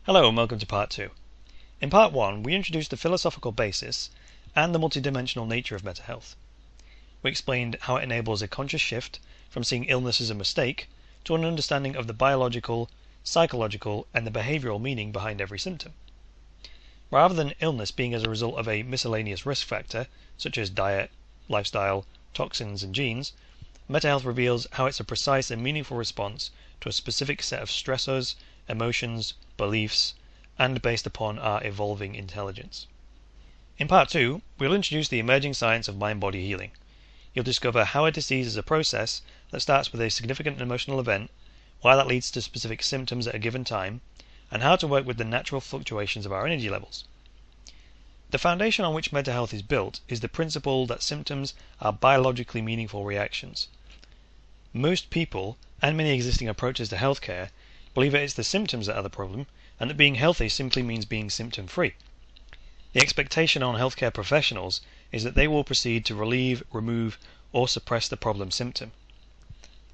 Hello and welcome to part 2. In part 1, we introduced the philosophical basis and the multidimensional nature of mental health. We explained how it enables a conscious shift from seeing illness as a mistake to an understanding of the biological, psychological, and the behavioral meaning behind every symptom. Rather than illness being as a result of a miscellaneous risk factor, such as diet, lifestyle, toxins, and genes, mental health reveals how it's a precise and meaningful response to a specific set of stressors, emotions, beliefs, and based upon our evolving intelligence. In part 2, we'll introduce the emerging science of mind-body healing. You'll discover how a disease is a process that starts with a significant emotional event, why that leads to specific symptoms at a given time, and how to work with the natural fluctuations of our energy levels. The foundation on which mental health is built is the principle that symptoms are biologically meaningful reactions. Most people, and many existing approaches to healthcare, believe that it's the symptoms that are the problem, and that being healthy simply means being symptom-free. The expectation on healthcare professionals is that they will proceed to relieve, remove, or suppress the problem symptom.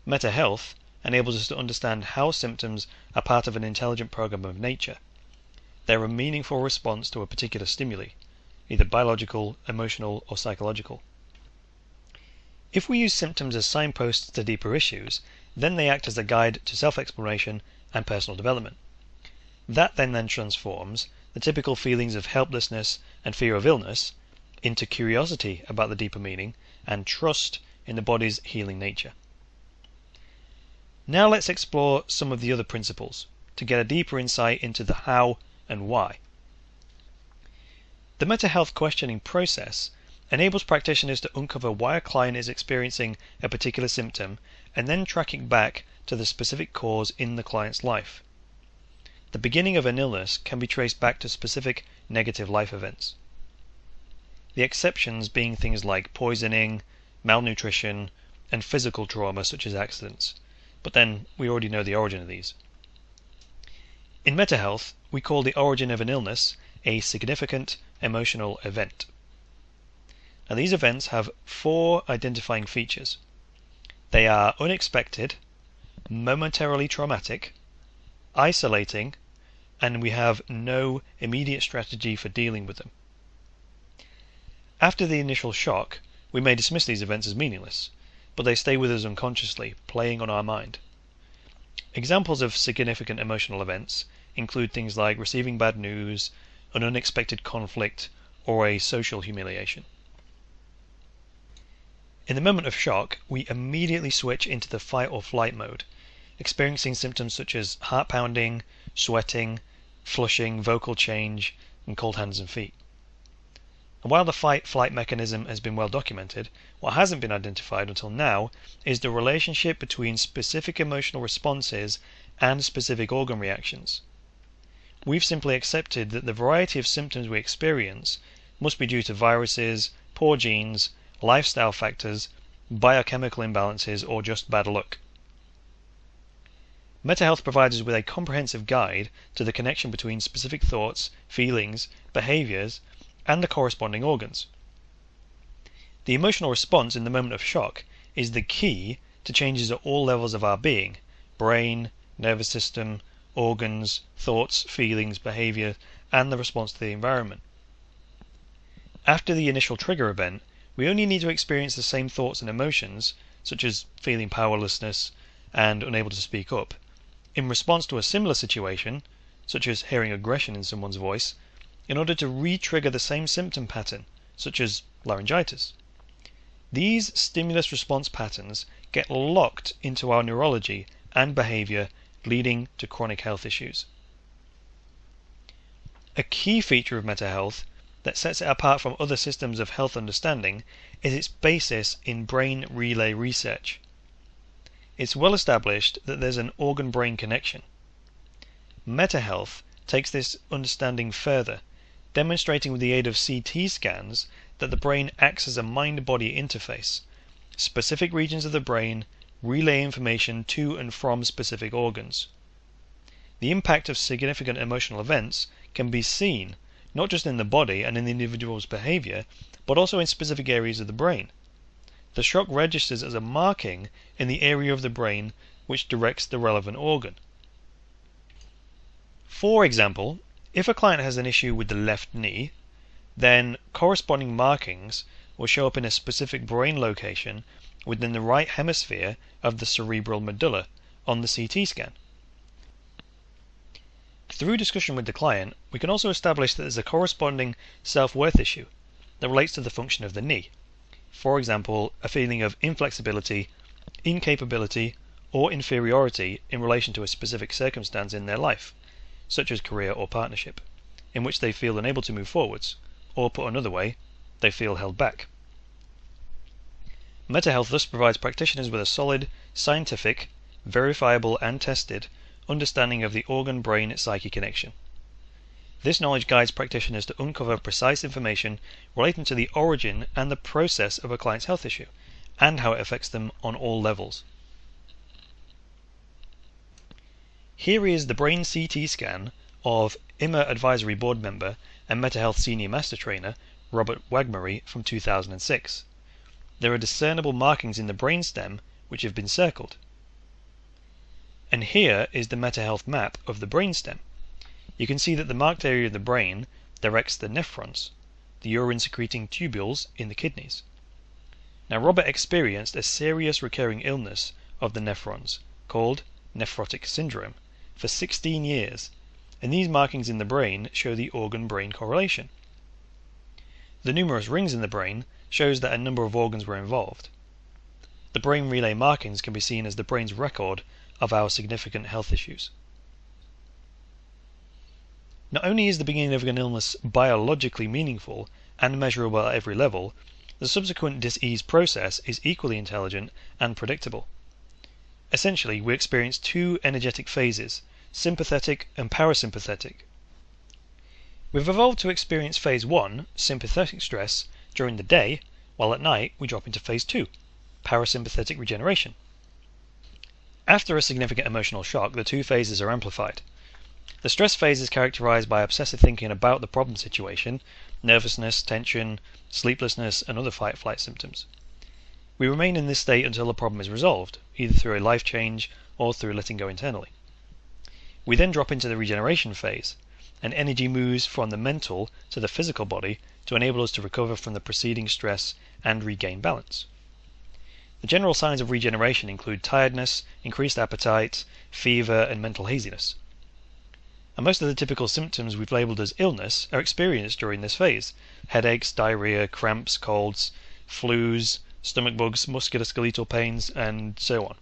Meta health enables us to understand how symptoms are part of an intelligent program of nature. They're a meaningful response to a particular stimuli, either biological, emotional, or psychological. If we use symptoms as signposts to deeper issues, then they act as a guide to self-exploration and personal development. That then transforms the typical feelings of helplessness and fear of illness into curiosity about the deeper meaning and trust in the body's healing nature. Now let's explore some of the other principles to get a deeper insight into the how and why. The mental health questioning process enables practitioners to uncover why a client is experiencing a particular symptom and then track it back to the specific cause in the client's life. The beginning of an illness can be traced back to specific negative life events. The exceptions being things like poisoning, malnutrition, and physical trauma such as accidents. But then we already know the origin of these. In mental health, we call the origin of an illness a significant emotional event. Now these events have 4 identifying features. They are unexpected, momentarily traumatic, isolating, and we have no immediate strategy for dealing with them. After the initial shock, we may dismiss these events as meaningless, but they stay with us unconsciously, playing on our mind. Examples of significant emotional events include things like receiving bad news, an unexpected conflict, or a social humiliation. In the moment of shock, we immediately switch into the fight or flight mode, experiencing symptoms such as heart pounding, sweating, flushing, vocal change, and cold hands and feet. And while the fight-flight mechanism has been well documented, what hasn't been identified until now is the relationship between specific emotional responses and specific organ reactions. We've simply accepted that the variety of symptoms we experience must be due to viruses, poor genes, lifestyle factors, biochemical imbalances, or just bad luck. Mental health provides us with a comprehensive guide to the connection between specific thoughts, feelings, behaviors, and the corresponding organs. The emotional response in the moment of shock is the key to changes at all levels of our being: brain, nervous system, organs, thoughts, feelings, behavior, and the response to the environment. After the initial trigger event, we only need to experience the same thoughts and emotions, such as feeling powerlessness and unable to speak up, in response to a similar situation, such as hearing aggression in someone's voice, in order to re-trigger the same symptom pattern, such as laryngitis. These stimulus response patterns get locked into our neurology and behavior, leading to chronic health issues. A key feature of mental health that sets it apart from other systems of health understanding is its basis in brain relay research. It's well established that there's an organ-brain connection. Meta health takes this understanding further, demonstrating with the aid of CT scans that the brain acts as a mind-body interface. Specific regions of the brain relay information to and from specific organs. The impact of significant emotional events can be seen not just in the body and in the individual's behavior, but also in specific areas of the brain. The shock registers as a marking in the area of the brain which directs the relevant organ. For example, if a client has an issue with the left knee, then corresponding markings will show up in a specific brain location within the right hemisphere of the cerebral medulla on the CT scan. Through discussion with the client, we can also establish that there's a corresponding self-worth issue that relates to the function of the knee. For example, a feeling of inflexibility, incapability, or inferiority in relation to a specific circumstance in their life, such as career or partnership, in which they feel unable to move forwards, or put another way, they feel held back. MetaHealth thus provides practitioners with a solid, scientific, verifiable and tested understanding of the organ-brain-psyche connection. This knowledge guides practitioners to uncover precise information relating to the origin and the process of a client's health issue, and how it affects them on all levels. Here is the brain CT scan of IMA Advisory Board member and MetaHealth Senior Master Trainer Robert Wagmery from 2006. There are discernible markings in the brainstem which have been circled. And here is the MetaHealth map of the brainstem. You can see that the marked area of the brain directs the nephrons, the urine-secreting tubules in the kidneys. Now, Robert experienced a serious recurring illness of the nephrons called nephrotic syndrome for 16 years, and these markings in the brain show the organ-brain correlation. The numerous rings in the brain shows that a number of organs were involved. The brain relay markings can be seen as the brain's record of our significant health issues. Not only is the beginning of an illness biologically meaningful and measurable at every level, the subsequent dis-ease process is equally intelligent and predictable. Essentially, we experience two energetic phases, sympathetic and parasympathetic. We've evolved to experience phase 1, sympathetic stress, during the day, while at night we drop into phase 2, parasympathetic regeneration. After a significant emotional shock, the two phases are amplified. The stress phase is characterized by obsessive thinking about the problem situation, nervousness, tension, sleeplessness, and other fight-flight symptoms. We remain in this state until the problem is resolved, either through a life change or through letting go internally. We then drop into the regeneration phase, and energy moves from the mental to the physical body to enable us to recover from the preceding stress and regain balance. The general signs of regeneration include tiredness, increased appetite, fever, and mental haziness. And most of the typical symptoms we've labelled as illness are experienced during this phase: headaches, diarrhea, cramps, colds, flus, stomach bugs, musculoskeletal pains, and so on.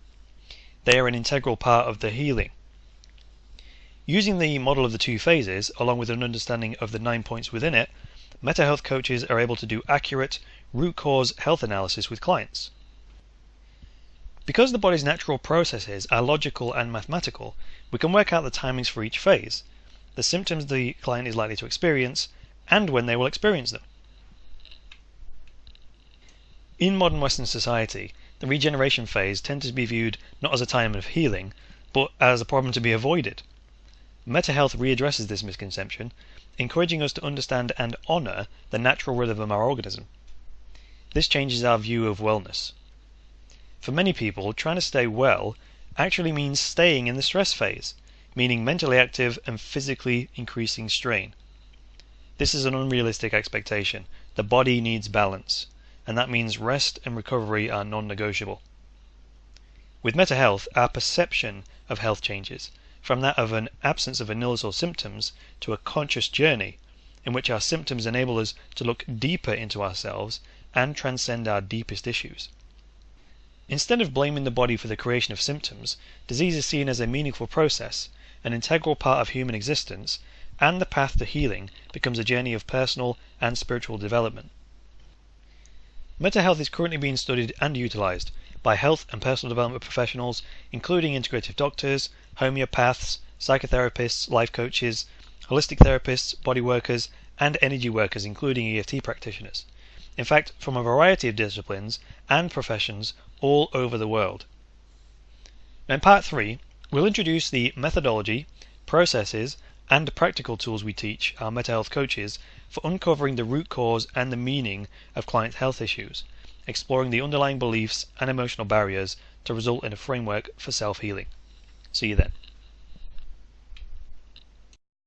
They are an integral part of the healing. Using the model of the two phases, along with an understanding of the 9 points within it, MetaHealth coaches are able to do accurate, root cause health analysis with clients. Because the body's natural processes are logical and mathematical, we can work out the timings for each phase, the symptoms the client is likely to experience, and when they will experience them. In modern Western society, the regeneration phase tends to be viewed not as a time of healing, but as a problem to be avoided. MetaHealth readdresses this misconception, encouraging us to understand and honour the natural rhythm of our organism. This changes our view of wellness. For many people, trying to stay well actually means staying in the stress phase, meaning mentally active and physically increasing strain. This is an unrealistic expectation. The body needs balance, and that means rest and recovery are non-negotiable. With MetaHealth, our perception of health changes from that of an absence of an illness or symptoms to a conscious journey in which our symptoms enable us to look deeper into ourselves and transcend our deepest issues. Instead of blaming the body for the creation of symptoms, disease is seen as a meaningful process, an integral part of human existence, and the path to healing becomes a journey of personal and spiritual development. MetaHealth is currently being studied and utilised by health and personal development professionals, including integrative doctors, homeopaths, psychotherapists, life coaches, holistic therapists, body workers, and energy workers, including EFT practitioners. In fact, from a variety of disciplines and professions all over the world. Now in part 3, we'll introduce the methodology, processes, and practical tools we teach our MetaHealth coaches for uncovering the root cause and the meaning of clients' health issues, exploring the underlying beliefs and emotional barriers to result in a framework for self-healing. See you then.